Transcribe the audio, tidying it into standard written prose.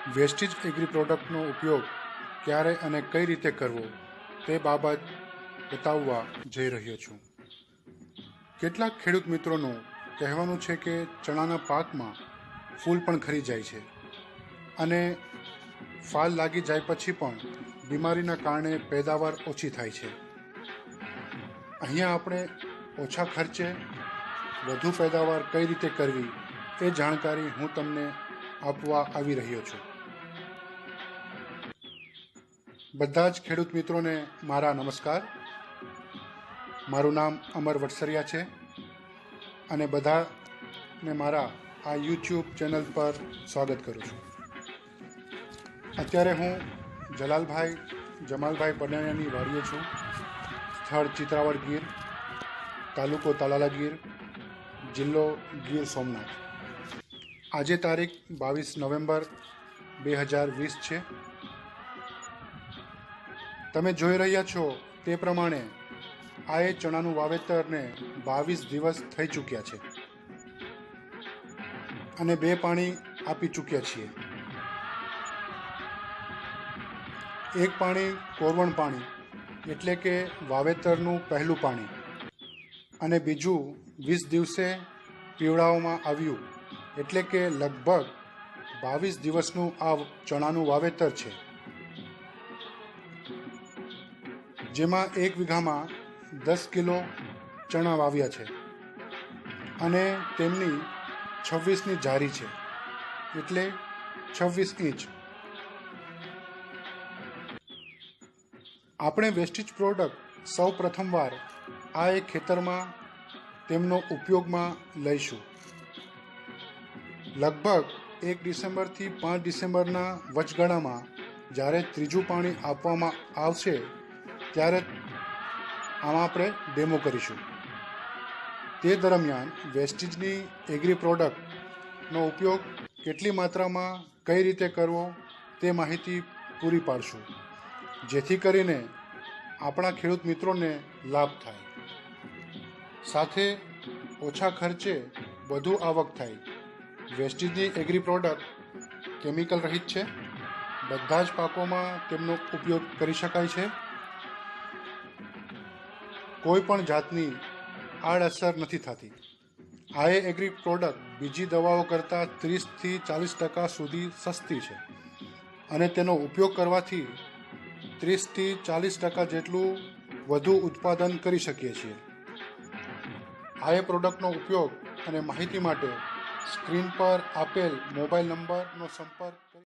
Wastage agri પ્રોડક્ટનો ઉપયોગ ક્યારે અને કઈ રીતે કરવો તે બાબત બતાવવા જઈ રહ્યો છું. કેટલાક ખેડૂત મિત્રોનું કહેવાનું છે કે ચણાના પાકમાં ફૂલ પણ ખરી જાય છે અને ફાલ લાગી જાય પછી પણ બીમારીના કારણે પેદાવાર ઓછી થાય છે. અહીંયા આપણે ઓછા ખર્ચે વધુ પેદાવાર કઈ રીતે કરવી એ જાણકારી હું તમને આપવા આવી રહ્યો છું. બધા જ ખેડૂત મિત્રોને મારા નમસ્કાર. મારું નામ અમર વટસરિયા છે અને બધાને મારા આ યુટ્યુબ ચેનલ પર સ્વાગત કરું છું. અત્યારે હું જમાલભાઈ પડાણિયાની વાડીએ છું. સ્થળ ચિત્રાવડ ગીર, તાલુકો તાલાલા ગીર, જિલ્લો ગીર સોમનાથ. આજે તારીખ 22 નવેમ્બર 2020 છે. તમે જોઈ રહ્યા છો તે પ્રમાણે આ એ ચણાનું વાવેતરને 22 દિવસ થઈ ચૂક્યા છે અને 2 પાણી આપી ચૂક્યા છીએ. એક પાણી કોરવણ પાણી એટલે કે વાવેતરનું પહેલું પાણી અને બીજું 20 દિવસે પીવડાવવામાં આવ્યું એટલે કે લગભગ 22 દિવસનું આ ચણાનું વાવેતર છે, જેમાં 1 વીઘામાં 10 કિલો ચણા વાવ્યા છે અને તેમની 26ની જારી છે એટલે 26 ઇંચ. આપણે વેસ્ટેજ પ્રોડક્ટ સૌ પ્રથમવાર આ એક ખેતરમાં તેમનો ઉપયોગમાં લઈશું. લગભગ 1 ડિસેમ્બરથી 5 ડિસેમ્બરના વચગાળામાં જ્યારે ત્રીજું પાણી આપવામાં આવશે ત્યારે આમાં આપણે ડેમો કરીશું. તે દરમિયાન વેસ્ટેજની એગ્રી પ્રોડક્ટનો ઉપયોગ કેટલી માત્રામાં કઈ રીતે કરવો તે માહિતી પૂરી પાડશું, જેથી કરીને આપણા ખેડૂત મિત્રોને લાભ થાય, સાથે ઓછા ખર્ચે વધુ આવક થાય. વેસ્ટેજની એગ્રી પ્રોડક્ટ કેમિકલ રહિત છે. બધા જ પાકોમાં તેમનો ઉપયોગ કરી શકાય છે. કોઈ પણ જાતની આડઅસર નથી થતી. આ એગ્રી પ્રોડક્ટ બીજી દવાઓ કરતાં 30થી 40% સુધી સસ્તી છે અને તેનો ઉપયોગ કરવાથી 30થી 40% જેટલું વધુ ઉત્પાદન કરી શકીએ છીએ. આ પ્રોડક્ટનો ઉપયોગ અને માહિતી માટે સ્ક્રીન પર આપેલ મોબાઈલ નંબરનો સંપર્ક